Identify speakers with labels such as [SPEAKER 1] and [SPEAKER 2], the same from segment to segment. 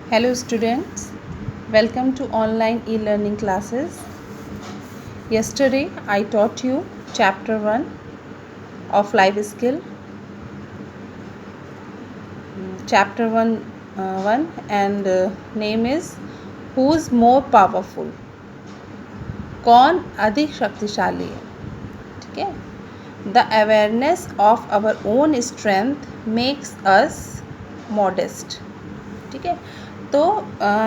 [SPEAKER 1] Hello students, welcome to online e-learning classes. Yesterday I taught you chapter 1 of life skill. Chapter 1 and name is Who is more powerful? कौन अधिक शक्तिशाली है? ठीक है. The awareness of our own strength makes us modest. ठीक है. तो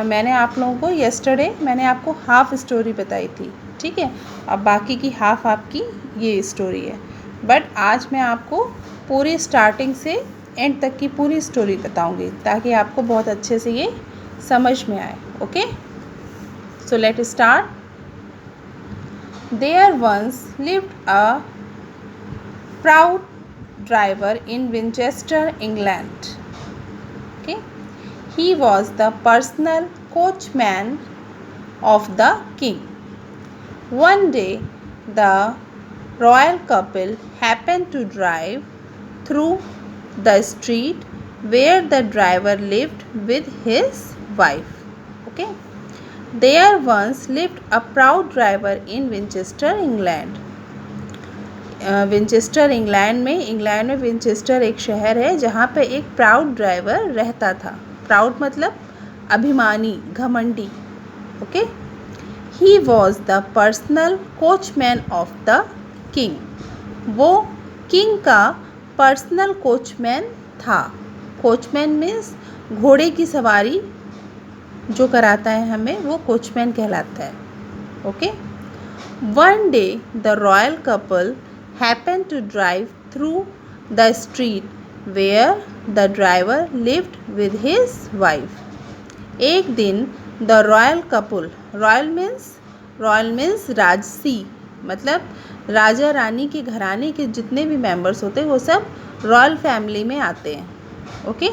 [SPEAKER 1] मैंने आप लोगों को yesterday मैंने आपको हाफ स्टोरी बताई थी. ठीक है. अब बाकी की हाफ आपकी ये स्टोरी है. बट आज मैं आपको पूरी स्टार्टिंग से एंड तक की पूरी स्टोरी बताऊंगी ताकि आपको बहुत अच्छे से ये समझ में आए. Okay, so let start. There once lived a proud driver in Winchester, England. Okay, he was the personal coachman of the king. One day, the royal couple happened to drive through the street where the driver lived with his wife. Okay. There once lived a proud driver in Winchester, England. Winchester England में Winchester एक शहर है जहाँ पे एक proud driver रहता था. Proud मतलब अभिमानी, घमंडी. Okay. He was the personal coachman of the king. वो किंग का पर्सनल कोचमैन था. कोचमैन मीन्स घोड़े की सवारी जो कराता है हमें, वो कोचमैन कहलाता है. Okay. One day the royal couple happen to drive through the street where the driver lived with his wife. एक दिन the royal couple, royal means राजसी, मतलब राजा रानी के घराने के जितने भी मेंबर्स होते हैं वो सब रॉयल फैमिली में आते हैं. ओके.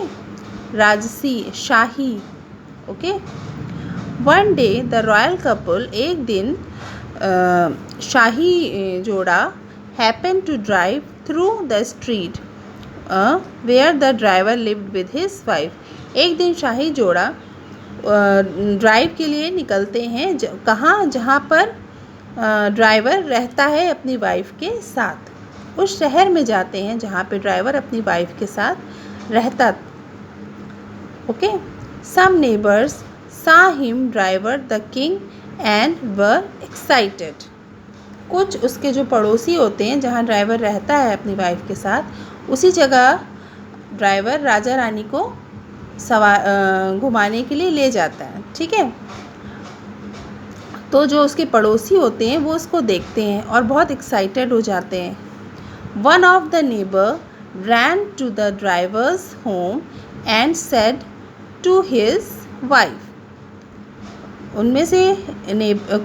[SPEAKER 1] राजसी, शाही. Okay. One day the royal couple, एक दिन शाही जोड़ा, happen to drive through the street where the driver lived with his wife. एक दिन शाही जोड़ा ड्राइव के लिए निकलते हैं जहाँ पर ड्राइवर रहता है अपनी वाइफ के साथ. उस शहर में जाते हैं जहाँ पे ड्राइवर अपनी वाइफ के साथ रहता. Okay. Some neighbors saw him drive the king and were excited. कुछ उसके जो पड़ोसी होते हैं जहाँ ड्राइवर रहता है अपनी वाइफ के साथ, उसी जगह ड्राइवर राजा रानी को घुमाने के लिए ले जाता है. ठीक है. तो जो उसके पड़ोसी होते हैं वो उसको देखते हैं और बहुत एक्साइटेड हो जाते हैं. One of the neighbour ran to the driver's home and said to his wife. उनमें से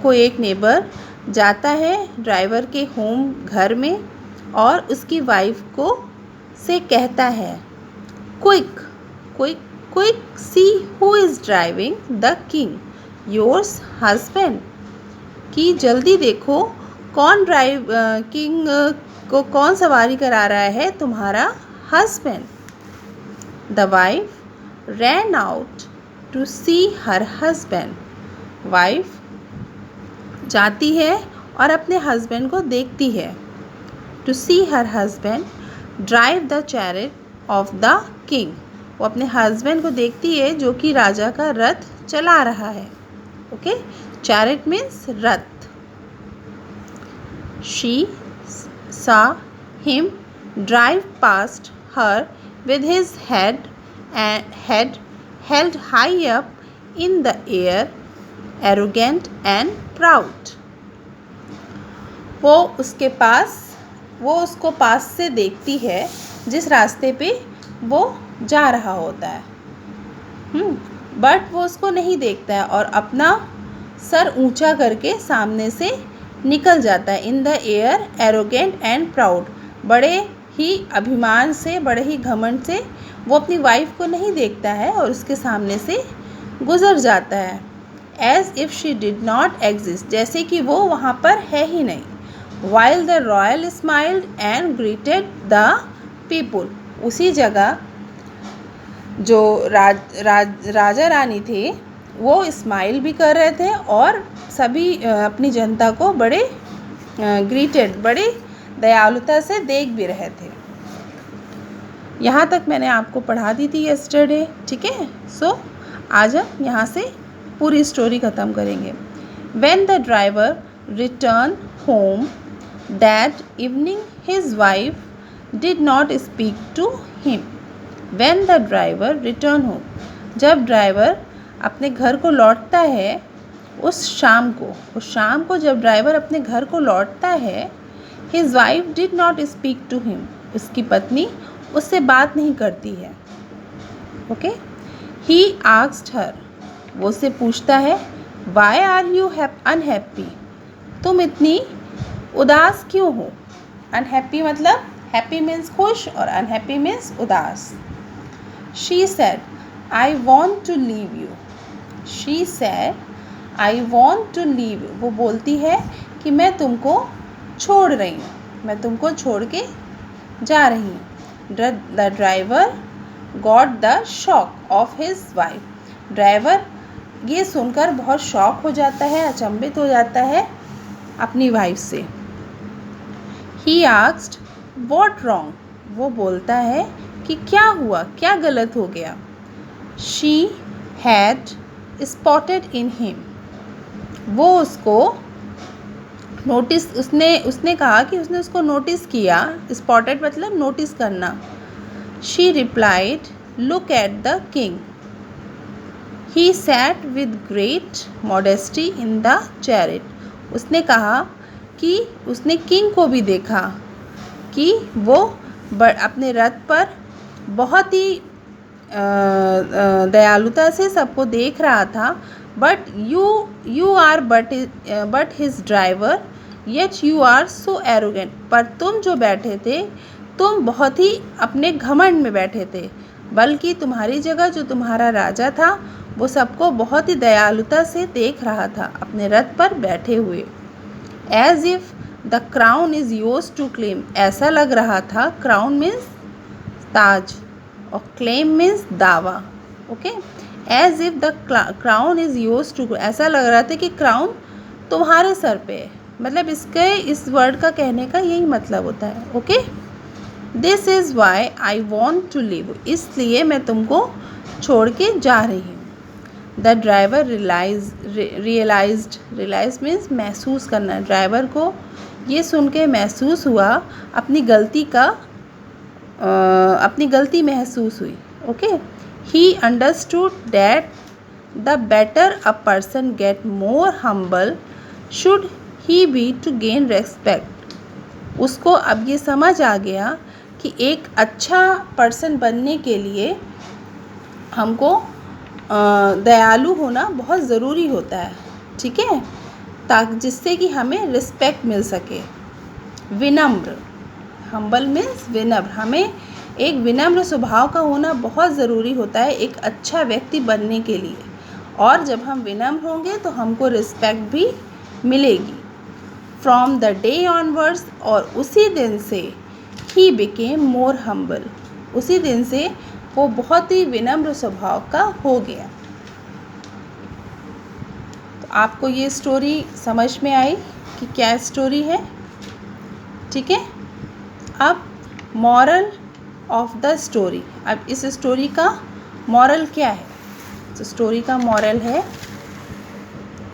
[SPEAKER 1] कोई एक नेबर जाता है ड्राइवर के होम, घर में, और उसकी वाइफ को से कहता है, quick see who is driving the king, yours husband. कि जल्दी देखो कौन किंग को कौन सवारी करा रहा है, तुम्हारा husband. The wife ran out to see her husband. Wife जाती है और अपने हस्बैंड को देखती है. To see her husband drive the chariot of the king. वो अपने हस्बैंड को देखती है जो कि राजा का रथ चला रहा है. Okay. chariot means Rath. She saw him drive past her with his head held high up in the air, arrogant and proud. वो उसको पास से देखती है जिस रास्ते पे वो जा रहा होता है. बट वो उसको नहीं देखता है और अपना सर ऊंचा करके सामने से निकल जाता है. In the air, arrogant and proud. बड़े ही अभिमान से, बड़े ही घमंड से वो अपनी वाइफ को नहीं देखता है और उसके सामने से गुजर जाता है. As if she did not exist, जैसे कि वो वहाँ पर है ही नहीं. While the royal smiled and greeted the people. उसी जगह जो राजा रानी थे वो स्माइल भी कर रहे थे और सभी अपनी जनता को बड़े बड़े दयालुता से देख भी रहे थे। यहाँ तक मैंने आपको पढ़ा दी थी यस्टरडे, ठीक है। सो आज हम यहाँ से पूरी स्टोरी ख़त्म करेंगे। When the driver returned home that evening, his wife did not speak to him. When the driver returned home, जब ड्राइवर अपने घर को लौटता है उस शाम को जब ड्राइवर अपने घर को लौटता है, his wife did not speak to him, उसकी पत्नी उससे बात नहीं करती है। ओके, he asked her, वो उससे पूछता है, why are you unhappy, तुम इतनी उदास क्यों हो। unhappy मतलब happy means खुश और unhappy means उदास। she said, I want to leave you, she said, I want to leave you, वो बोलती है कि मैं तुमको छोड़ रही हूँ, मैं तुमको छोड़ के जा रही हूँ। The driver got the shock of his wife, driver ये सुनकर बहुत शॉक हो जाता है, अचंभित हो जाता है अपनी वाइफ से। He asked, what wrong, वो बोलता है कि क्या हुआ, क्या गलत हो गया। She had spotted in him, वो उसको नोटिस उसने कहा कि उसने उसको नोटिस किया। स्पॉटेड मतलब नोटिस करना। She replied, look at the king, he sat with great modesty in the chariot, उसने कहा कि उसने किंग को भी देखा कि वो अपने रथ पर बहुत ही दयालुता से सबको देख रहा था। But you are but his driver, yet you are so arrogant, पर तुम जो बैठे थे तुम बहुत ही अपने घमंड में बैठे थे, बल्कि तुम्हारी जगह जो तुम्हारा राजा था वो सबको बहुत ही दयालुता से देख रहा था अपने रथ पर बैठे हुए। As if the crown is yours to claim, ऐसा लग रहा था, क्राउन मीन्स ताज और क्लेम मीन्स दावा। Okay, as if the crown is yours to, ऐसा लग रहा था कि क्राउन तुम्हारे सर पे है, मतलब इस वर्ड का कहने का यही मतलब होता है। Okay, this is why I want to leave, इसलिए मैं तुमको छोड़ के जा रही हूँ। द ड्राइवर रियलाइज मीन्स महसूस करना, ड्राइवर को ये सुन के महसूस हुआ, अपनी गलती महसूस हुई। Okay, he understood that the better a person get more humble should he be to gain respect, उसको अब ये समझ आ गया कि एक अच्छा पर्सन बनने के लिए हमको दयालु होना बहुत ज़रूरी होता है, ठीक है, ताकि जिससे कि हमें रिस्पेक्ट मिल सके। विनम्र, हम्बल मीन्स विनम्र, हमें एक विनम्र स्वभाव का होना बहुत ज़रूरी होता है एक अच्छा व्यक्ति बनने के लिए, और जब हम विनम्र होंगे तो हमको रिस्पेक्ट भी मिलेगी। फ्रॉम द डे ऑनवर्ड्स, और उसी दिन से ही बिकेम मोर हम्बल, उसी दिन से वो बहुत ही विनम्र स्वभाव का हो गया। तो आपको ये स्टोरी समझ में आई कि क्या स्टोरी है, ठीक है। अब मॉरल ऑफ द स्टोरी, अब इस स्टोरी का मॉरल क्या है। तो स्टोरी का मॉरल है